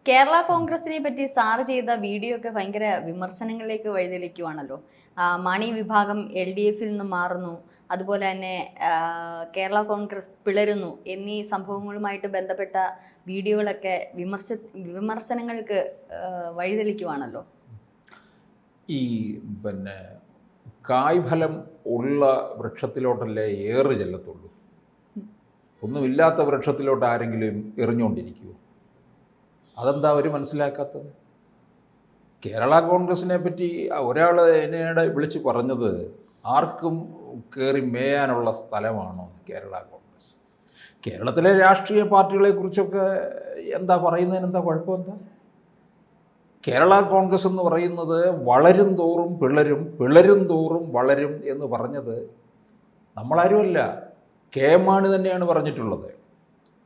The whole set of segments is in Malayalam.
കേരള കോൺഗ്രസിനെ പറ്റി സാറ് ചെയ്ത വീഡിയോ ഒക്കെ ഭയങ്കര വിമർശനങ്ങളിലേക്ക് വഴിതെളിക്കുവാണല്ലോ. മാണി വിഭാഗം LDFിൽ നിന്ന് മാറുന്നു, അതുപോലെ തന്നെ കേരള കോൺഗ്രസ് പിളരുന്നു എന്നീ സംഭവങ്ങളുമായിട്ട് ബന്ധപ്പെട്ട വീഡിയോകളൊക്കെ വിമർശനങ്ങൾക്ക് വഴിതെളിക്കുവാണല്ലോ. ഈ കായ്ഫലം ഉള്ള വൃക്ഷത്തിലോട്ടല്ലേ ഏറ് ചെല്ലത്തുള്ളൂ. ഒന്നുമില്ലാത്ത വൃക്ഷത്തിലോട്ട് ആരെങ്കിലും എറിഞ്ഞുകൊണ്ടിരിക്കുമോ? അതെന്താ അവർ മനസ്സിലാക്കാത്തത്? കേരള കോൺഗ്രസിനെ പറ്റി ഒരാൾ എന്നോട് വിളിച്ച് പറഞ്ഞത് ആർക്കും കയറി മേയാനുള്ള സ്ഥലമാണോ കേരള കോൺഗ്രസ്. കേരളത്തിലെ രാഷ്ട്രീയ പാർട്ടികളെക്കുറിച്ചൊക്കെ എന്താ പറയുന്നതിന് എന്താ കുഴപ്പമെന്താ? കേരള കോൺഗ്രസ് എന്ന് പറയുന്നത് വളരും തോറും പിളരും, പിളരും തോറും വളരും എന്ന് പറഞ്ഞത് നമ്മളാരുമല്ല, KM മാണി തന്നെയാണ് പറഞ്ഞിട്ടുള്ളത്.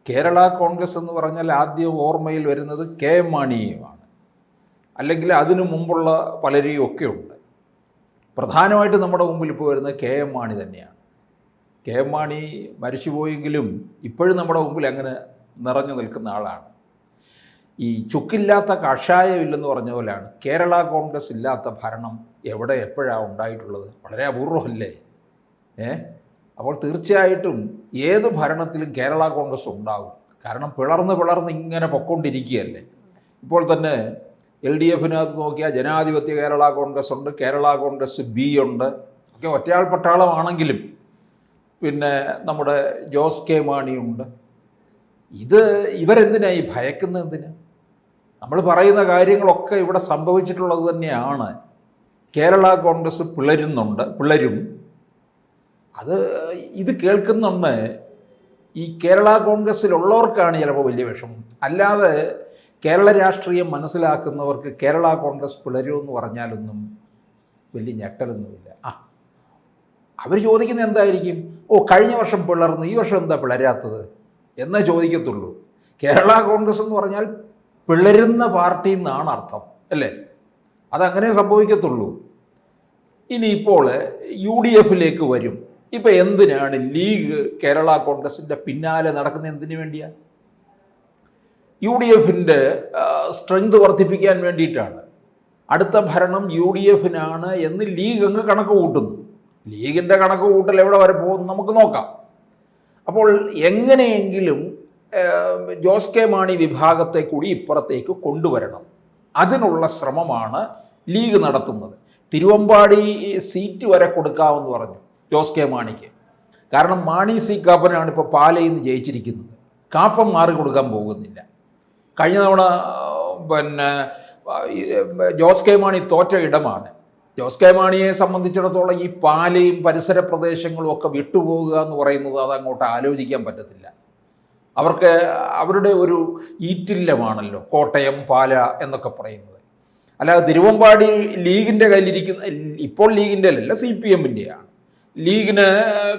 കേരള കോൺഗ്രസ് എന്ന് പറഞ്ഞാൽ ആദ്യം ഓർമ്മയിൽ വരുന്നത് KM മാണിയുമാണ്, അല്ലെങ്കിൽ അതിനു മുമ്പുള്ള പലരെയും ഒക്കെ ഉണ്ട്. പ്രധാനമായിട്ട് നമ്മുടെ മുമ്പിൽ ഇപ്പോൾ വരുന്നത് KM മാണി തന്നെയാണ്. KM മാണി മരിച്ചുപോയെങ്കിലും ഇപ്പോഴും നമ്മുടെ മുമ്പിൽ അങ്ങനെ നിറഞ്ഞു നിൽക്കുന്ന ആളാണ്. ഈ ചുക്കില്ലാത്ത കഷായമില്ലെന്ന് പറഞ്ഞ പോലെയാണ് കേരള കോൺഗ്രസ് ഇല്ലാത്ത ഭരണം എവിടെ എപ്പോഴാണ് ഉണ്ടായിട്ടുള്ളത്? വളരെ അപൂർവമല്ലേ? അപ്പോൾ തീർച്ചയായിട്ടും ഏത് ഭരണത്തിലും കേരള കോൺഗ്രസ് ഉണ്ടാകും. കാരണം പിളർന്ന് ഇങ്ങനെ പൊക്കൊണ്ടിരിക്കുകയല്ലേ. ഇപ്പോൾ തന്നെ LDFിനകത്ത് നോക്കിയാൽ ജനാധിപത്യ കേരള കോൺഗ്രസ് ഉണ്ട്, കേരള കോൺഗ്രസ് B ഉണ്ട്, ഒക്കെ ഒറ്റയാൾ പട്ടാളമാണെങ്കിലും പിന്നെ നമ്മുടെ ജോസ് കെ മാണിയുണ്ട്. ഇവരെന്തിനായി ഭയക്കുന്നത്? എന്തിന്? നമ്മൾ പറയുന്ന കാര്യങ്ങളൊക്കെ ഇവിടെ സംഭവിച്ചിട്ടുള്ളത് തന്നെയാണ്. കേരള കോൺഗ്രസ് പിളരും. ഇത് കേൾക്കുന്നുണ്ട് ഈ കേരള കോൺഗ്രസ്സിലുള്ളവർക്കാണ് ചിലപ്പോൾ വലിയ വിഷമം. അല്ലാതെ കേരള രാഷ്ട്രീയം മനസ്സിലാക്കുന്നവർക്ക് കേരള കോൺഗ്രസ് പിളരുമെന്ന് പറഞ്ഞാലൊന്നും വലിയ ഞെട്ടലൊന്നുമില്ല. അവർ ചോദിക്കുന്നത് എന്തായിരിക്കും? കഴിഞ്ഞ വർഷം പിളർന്നു, ഈ വർഷം എന്താ പിളരാത്തത് എന്നേ ചോദിക്കത്തുള്ളൂ. കേരള കോൺഗ്രസ് എന്ന് പറഞ്ഞാൽ പിളരുന്ന പാർട്ടി എന്നാണ് അർത്ഥം, അല്ലേ? അതങ്ങനെ സംഭവിക്കത്തുള്ളൂ. ഇനിയിപ്പോൾ UDFിലേക്ക് വരും. ഇപ്പം എന്തിനാണ് ലീഗ് കേരള കോൺഗ്രസിൻ്റെ പിന്നാലെ നടക്കുന്നത്? എന്തിനു വേണ്ടിയാണ്? UDFിൻ്റെ സ്ട്രെങ്ത് വർദ്ധിപ്പിക്കാൻ വേണ്ടിയിട്ടാണ്. അടുത്ത ഭരണം UDFിനാണ് എന്ന് ലീഗ് അങ്ങ് കണക്ക് കൂട്ടുന്നു. ലീഗിൻ്റെ കണക്ക് കൂട്ടൽ എവിടെ വരെ പോകുന്നു നമുക്ക് നോക്കാം. അപ്പോൾ എങ്ങനെയെങ്കിലും ജോസ് കെ മാണി വിഭാഗത്തെ കൂടി ഇപ്പുറത്തേക്ക് കൊണ്ടുവരണം. അതിനുള്ള ശ്രമമാണ് ലീഗ് നടത്തുന്നത്. തിരുവമ്പാടി സീറ്റ് വരെ കൊടുക്കാമെന്ന് പറഞ്ഞു ജോസ് കെ മാണിക്ക്. കാരണം മാണി C കാപ്പനാണ് ഇപ്പോൾ പാലയിൽ നിന്ന് ജയിച്ചിരിക്കുന്നത്. കാപ്പം മാറി കൊടുക്കാൻ പോകുന്നില്ല. കഴിഞ്ഞ തവണ ജോസ് കെ മാണി തോറ്റ ഇടമാണ്. ജോസ് കെ മാണിയെ സംബന്ധിച്ചിടത്തോളം ഈ പാലയും പരിസര പ്രദേശങ്ങളും ഒക്കെ വിട്ടുപോകുക എന്ന് പറയുന്നത് അതങ്ങോട്ട് ആലോചിക്കാൻ പറ്റത്തില്ല. അവർക്ക് അവരുടെ ഒരു ഈറ്റില്ലമാണല്ലോ കോട്ടയം, പാല എന്നൊക്കെ പറയുന്നത്. അല്ലാതെ തിരുവമ്പാടി ലീഗിൻ്റെ കയ്യിലിരിക്കുന്ന, ഇപ്പോൾ ലീഗിൻ്റെ അല്ല, CPMൻ്റെയാണ്. ലീഗിന്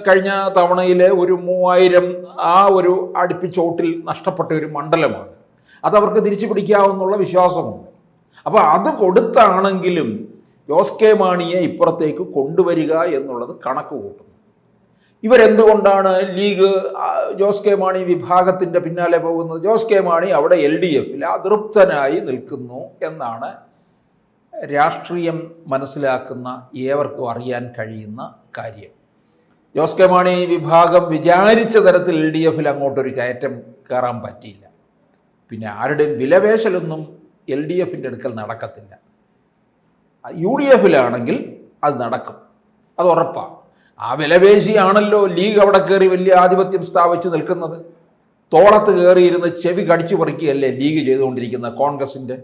കഴിഞ്ഞ തവണയിലെ ഒരു 3000 ആ ഒരു അടുപ്പിച്ചോട്ടിൽ നഷ്ടപ്പെട്ട ഒരു മണ്ഡലമാണ്. അതവർക്ക് തിരിച്ചു പിടിക്കാമെന്നുള്ള വിശ്വാസമുണ്ട്. അപ്പോൾ അത് കൊടുത്താണെങ്കിലും ജോസ് കെ മാണിയെ ഇപ്പുറത്തേക്ക് കൊണ്ടുവരിക എന്നുള്ളത് കണക്ക് കൂട്ടുന്നു. ഇവരെന്തുകൊണ്ടാണ് ലീഗ് ജോസ് കെ മാണി വിഭാഗത്തിൻ്റെ പിന്നാലെ പോകുന്നത്? ജോസ് കെ മാണി അവിടെ LDFിൽ അതൃപ്തനായി നിൽക്കുന്നു എന്നാണ് രാഷ്ട്രീയം മനസ്സിലാക്കുന്ന ഏവർക്കും അറിയാൻ കഴിയുന്ന കാര്യം. ജോസ് കെ മാണി വിഭാഗം വിചാരിച്ച തരത്തിൽ LDFിൽ അങ്ങോട്ടൊരു കയറ്റം കയറാൻ പറ്റിയില്ല. പിന്നെ ആരുടെയും വിലപേശലൊന്നും LDFിൻ്റെ അടുക്കൽ നടക്കത്തില്ല. UDFിലാണെങ്കിൽ അത് നടക്കും, അത് ഉറപ്പാണ്. ആ വിലപേശിയാണല്ലോ ലീഗ് അവിടെ കയറി വലിയ ആധിപത്യം സ്ഥാപിച്ച് നിൽക്കുന്നത്. തോളത്ത് കയറിയിരുന്ന് ചെവി കടിച്ചു പറിക്കുകയല്ലേ ലീഗ് ചെയ്തുകൊണ്ടിരിക്കുന്നത് കോൺഗ്രസിൻ്റെ.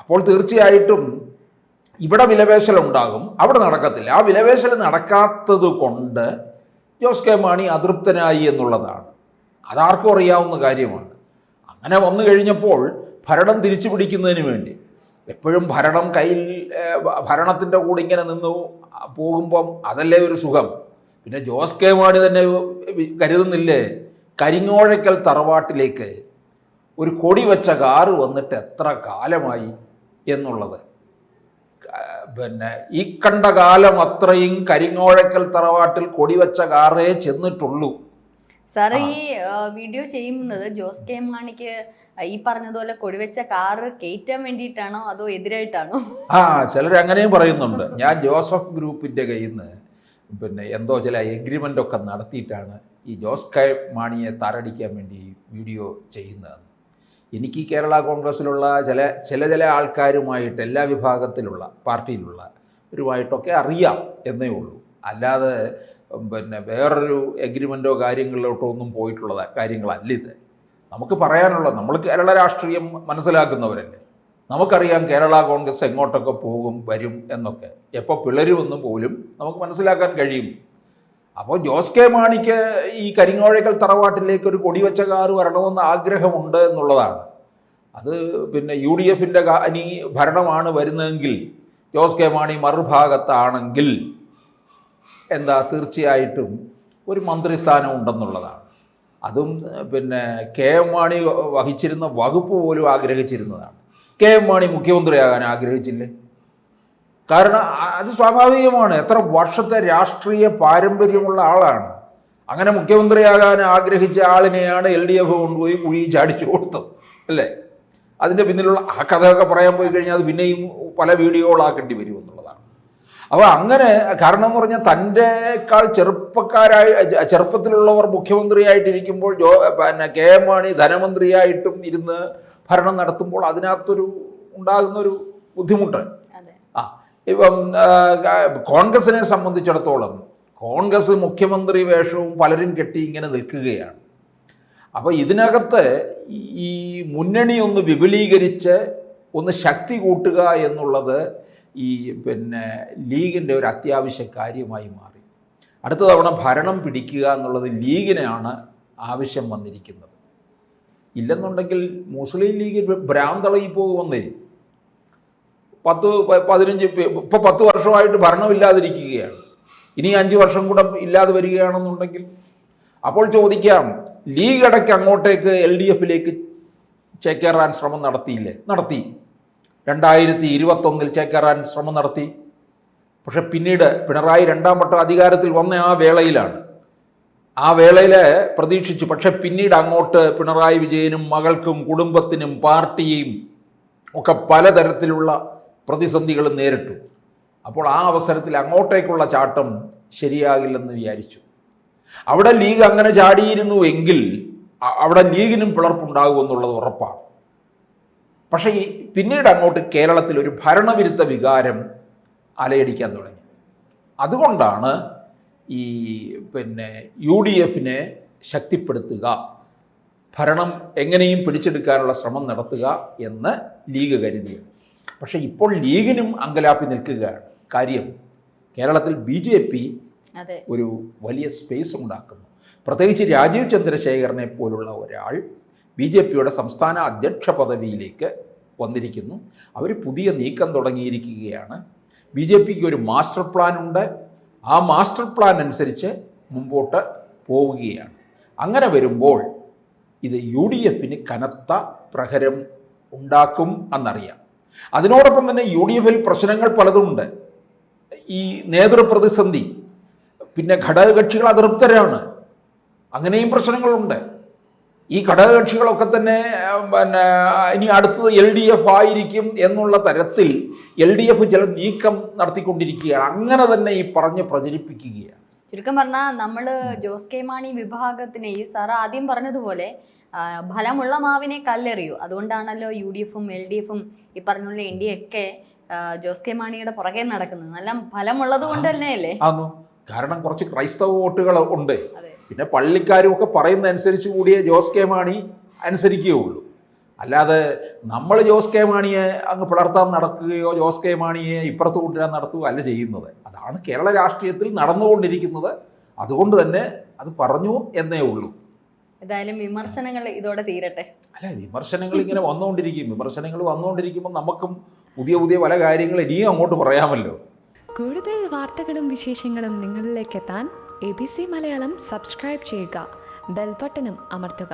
അപ്പോൾ തീർച്ചയായിട്ടും ഇവിടെ വിലപേശലുണ്ടാകും, അവിടെ നടക്കത്തില്ല. ആ വിലപേശൽ നടക്കാത്തത് കൊണ്ട് ജോസ് കെ മാണി അതൃപ്തനായി എന്നുള്ളതാണ്. അതാർക്കും അറിയാവുന്ന കാര്യമാണ്. അങ്ങനെ വന്നു കഴിഞ്ഞപ്പോൾ ഭരണം തിരിച്ചു പിടിക്കുന്നതിന് വേണ്ടി എപ്പോഴും ഭരണത്തിൻ്റെ കൂടെ ഇങ്ങനെ നിന്ന് പോകുമ്പം അതല്ലേ ഒരു സുഖം. പിന്നെ ജോസ് കെ മാണി തന്നെ കരുതുന്നില്ലേ കരിങ്ങോഴയ്ക്കൽ തറവാട്ടിലേക്ക് ഒരു കൊടി വെച്ച കാറ് വന്നിട്ട് എത്ര കാലമായി എന്നുള്ളത്. ഈ കണ്ട കാലം അത്രയും കരിങ്ങോഴയ്ക്കൽ തറവാട്ടിൽ കൊടി വെച്ച കാറേ ചെന്നിട്ടുള്ളൂ. സാർ ഈ വീഡിയോ ചെയ്യുന്നത് ജോസ് കെ മാണിക്ക് ഈ പറഞ്ഞതുപോലെ കൊടിവെച്ച കാറ് കയറ്റാൻ വേണ്ടിയിട്ടാണോ അതോ എതിരായിട്ടാണോ? ചിലർ അങ്ങനെയും പറയുന്നുണ്ട്. ഞാൻ ജോസഫ് ഗ്രൂപ്പിൻ്റെ കയ്യിൽ നിന്ന് പിന്നെ എന്തോ ചില എഗ്രിമെൻ്റ് ഒക്കെ നടത്തിയിട്ടാണ് ഈ ജോസ് കെ മാണിയെ താറടിക്കാൻ വേണ്ടി വീഡിയോ ചെയ്യുന്നതെന്ന്. എനിക്ക് കേരള കോൺഗ്രസ്സിലുള്ള ചില ആൾക്കാരുമായിട്ട് എല്ലാ വിഭാഗത്തിലുള്ള പാർട്ടിയിലുള്ള ഒരുമായിട്ടൊക്കെ അറിയാം എന്നേ ഉള്ളൂ. അല്ലാതെ പിന്നെ വേറൊരു എഗ്രിമെൻറ്റോ കാര്യങ്ങളിലോട്ടോ ഒന്നും പോയിട്ടുള്ള കാര്യങ്ങളല്ല ഇത്. നമുക്ക് പറയാനുള്ള, നമ്മൾ കേരള രാഷ്ട്രീയം മനസ്സിലാക്കുന്നവരല്ലേ, നമുക്കറിയാം കേരള കോൺഗ്രസ് എങ്ങോട്ടൊക്കെ പോകും വരും എന്നൊക്കെ, എപ്പോൾ പിളരുമെന്ന് പോലും നമുക്ക് മനസ്സിലാക്കാൻ കഴിയും. അപ്പോൾ ജോസ് കെ മാണിക്ക് ഈ കരിങ്ങോഴക്കൽ തറവാട്ടിലേക്ക് ഒരു കൊടിവെച്ച കാറ് വരണമെന്ന് ആഗ്രഹമുണ്ട് എന്നുള്ളതാണ്. അത് പിന്നെ UDFൻ്റെ ഇനി ഭരണമാണ് വരുന്നതെങ്കിൽ, ജോസ് കെ മാണി മറുഭാഗത്താണെങ്കിൽ തീർച്ചയായിട്ടും ഒരു മന്ത്രിസ്ഥാനം ഉണ്ടെന്നുള്ളതാണ്. അതും പിന്നെ KM മാണി വഹിച്ചിരുന്ന വകുപ്പ് പോലും ആഗ്രഹിച്ചിരുന്നതാണ്. KM മാണി മുഖ്യമന്ത്രിയാകാൻ ആഗ്രഹിച്ചില്ലേ? കാരണം അത് സ്വാഭാവികമാണ്. എത്ര വർഷത്തെ രാഷ്ട്രീയ പാരമ്പര്യമുള്ള ആളാണ്. അങ്ങനെ മുഖ്യമന്ത്രിയാകാൻ ആഗ്രഹിച്ച ആളിനെയാണ് LDF കൊണ്ടുപോയി കുഴി ചാടിച്ചു കൊടുത്തത്, അല്ലേ? അതിൻ്റെ പിന്നിലുള്ള ആ കഥയൊക്കെ പറയാൻ പോയി കഴിഞ്ഞാൽ അത് പിന്നെയും പല വീഡിയോകളാക്കേണ്ടി വരും എന്നുള്ളതാണ്. അപ്പോൾ അങ്ങനെ, കാരണം എന്ന് പറഞ്ഞാൽ തൻ്റെക്കാൾ ചെറുപ്പത്തിലുള്ളവർ മുഖ്യമന്ത്രിയായിട്ടിരിക്കുമ്പോൾ പിന്നെ KM മാണി ധനമന്ത്രിയായിട്ടും ഇരുന്ന് ഭരണം നടത്തുമ്പോൾ അതിനകത്തൊരു ഉണ്ടാകുന്നൊരു ബുദ്ധിമുട്ട്. ഇപ്പം കോൺഗ്രസിനെ സംബന്ധിച്ചിടത്തോളം കോൺഗ്രസ് മുഖ്യമന്ത്രി വേഷവും പലരും കെട്ടി ഇങ്ങനെ നിൽക്കുകയാണ്. അപ്പോൾ ഇതിനകത്ത് ഈ മുന്നണി ഒന്ന് വിപുലീകരിച്ച് ഒന്ന് ശക്തി കൂട്ടുക എന്നുള്ളത് ഈ പിന്നെ ലീഗിൻ്റെ ഒരു അത്യാവശ്യ കാര്യമായി മാറി. അടുത്ത തവണ ഭരണം പിടിക്കുക എന്നുള്ളത് ലീഗിനാണ് ആവശ്യം വന്നിരിക്കുന്നത്. ഇല്ലെന്നുണ്ടെങ്കിൽ മുസ്ലിം ലീഗ് ഭ്രാന്തളയി പോകുമെന്നേ. 10 വർഷമായിട്ട് ഭരണമില്ലാതിരിക്കുകയാണ്. ഇനി 5 വർഷം കൂടെ ഇല്ലാതെ വരികയാണെന്നുണ്ടെങ്കിൽ അപ്പോൾ ചോദിക്കാം, ലീഗ് ഇടയ്ക്ക് അങ്ങോട്ടേക്ക് LDFിലേക്ക് ചേക്കേറാൻ ശ്രമം നടത്തിയില്ലേ? നടത്തി. 2021 ചേക്കേറാൻ ശ്രമം നടത്തി. പക്ഷെ പിന്നീട് പിണറായി 2ാം വട്ടം അധികാരത്തിൽ വന്ന ആ വേളയിൽ പ്രതീക്ഷിച്ചു. പക്ഷെ പിന്നീട് അങ്ങോട്ട് പിണറായി വിജയനും മകൾക്കും കുടുംബത്തിനും പാർട്ടിയും ഒക്കെ പലതരത്തിലുള്ള പ്രതിസന്ധികൾ നേരിട്ടു. അപ്പോൾ ആ അവസരത്തിൽ അങ്ങോട്ടേക്കുള്ള ചാട്ടം ശരിയാകില്ലെന്ന് വിചാരിച്ചു. അവിടെ ലീഗ് അങ്ങനെ ചാടിയിരുന്നുവെങ്കിൽ അവിടെ ലീഗിനും പിളർപ്പുണ്ടാകുമെന്നുള്ളത് ഉറപ്പാണ്. പക്ഷേ പിന്നീട് അങ്ങോട്ട് കേരളത്തിൽ ഒരു ഭരണവിരുദ്ധ വികാരം അലയടിക്കാൻ തുടങ്ങി. അതുകൊണ്ടാണ് ഈ പിന്നെ UDFനെ ശക്തിപ്പെടുത്തുക, ഭരണം എങ്ങനെയും പിടിച്ചെടുക്കാനുള്ള ശ്രമം നടത്തുക എന്ന് ലീഗ് കരുതിയത്. പക്ഷേ ഇപ്പോൾ ലീഗിനും അങ്കലാപ്പി നിൽക്കുകയാണ്. കാര്യം, കേരളത്തിൽ BJP ഒരു വലിയ സ്പേസ് ഉണ്ടാക്കുന്നു. പ്രത്യേകിച്ച് രാജീവ് ചന്ദ്രശേഖരനെ പോലുള്ള ഒരാൾ BJPയുടെ സംസ്ഥാന അധ്യക്ഷ പദവിയിലേക്ക് വന്നിരിക്കുന്നു. അവർ പുതിയ നീക്കം തുടങ്ങിയിരിക്കുകയാണ്. BJPക്ക് ഒരു മാസ്റ്റർ പ്ലാൻ ഉണ്ട്. ആ മാസ്റ്റർ പ്ലാൻ അനുസരിച്ച് മുമ്പോട്ട് പോവുകയാണ്. അങ്ങനെ വരുമ്പോൾ ഇത് UDFന് കനത്ത പ്രഹരം ഉണ്ടാക്കും എന്നറിയാം. അതിനോടൊപ്പം തന്നെ UDFിൽ പ്രശ്നങ്ങൾ പലതുണ്ട്. ഈ നേതൃപ്രതിസന്ധി, പിന്നെ ഘടകകക്ഷികൾ അതൃപ്തരാണ്, അങ്ങനെയും പ്രശ്നങ്ങളുണ്ട്. ഈ ഘടകകക്ഷികളൊക്കെ തന്നെ പിന്നെ ഇനി അടുത്തത് LDF ആയിരിക്കും എന്നുള്ള തരത്തിൽ LDF ചില നീക്കം നടത്തിക്കൊണ്ടിരിക്കുകയാണ്. അങ്ങനെ തന്നെ ഈ പറഞ്ഞ് പ്രചരിപ്പിക്കുകയാണ്. ചുരുക്കം പറഞ്ഞാൽ നമ്മൾ ജോസ് കെ മാണി വിഭാഗത്തിനെ ഈ സാർ ആദ്യം പറഞ്ഞതുപോലെ ഫലമുള്ള മാവിനെ കല്ലെറിയൂ. അതുകൊണ്ടാണല്ലോ UDFും LDFും ഈ പറഞ്ഞുള്ള NDA ഒക്കെ ജോസ് കെ മാണിയുടെ പുറകെ നടക്കുന്നത്. നല്ല ഫലമുള്ളത് കൊണ്ട് തന്നെയല്ലേ? കാരണം കുറച്ച് ക്രൈസ്തവ വോട്ടുകൾ ഉണ്ട്. പിന്നെ പള്ളിക്കാരും ഒക്കെ പറയുന്ന അനുസരിച്ച് കൂടിയേ ജോസ് കെ മാണി അനുസരിക്കുകയുള്ളൂ. അല്ലാതെ നമ്മൾ ജോസ് കെ മാണിയെ അങ്ങ് പിളർത്താൻ നടക്കുകയോ ജോസ് കെ മാണിയെ ഇപ്പുറത്ത് കൊണ്ടുവരാൻ നടത്തുകയോ അല്ല ചെയ്യുന്നത്. അതാണ് കേരള രാഷ്ട്രീയത്തിൽ നടന്നുകൊണ്ടിരിക്കുന്നത്. അതുകൊണ്ട് തന്നെ അത് പറഞ്ഞു എന്നേ ഉള്ളൂ. ഏതായാലും വിമർശനങ്ങൾ ഇതോടെ തീരട്ടെ. അല്ല, വിമർശനങ്ങൾ ഇങ്ങനെ വന്നുകൊണ്ടിരിക്കും. വിമർശനങ്ങൾ വന്നുകൊണ്ടിരിക്കുമ്പോൾ നമുക്കും പുതിയ പല കാര്യങ്ങൾ ഇനിയും അങ്ങോട്ട് പറയാമല്ലോ. കൂടുതൽ വാർത്തകളും വിശേഷങ്ങളും നിങ്ങളിലേക്ക് എത്താൻ ABC മലയാളം സബ്സ്ക്രൈബ് ചെയ്യുക, ബെൽ ബട്ടണും അമർത്തുക.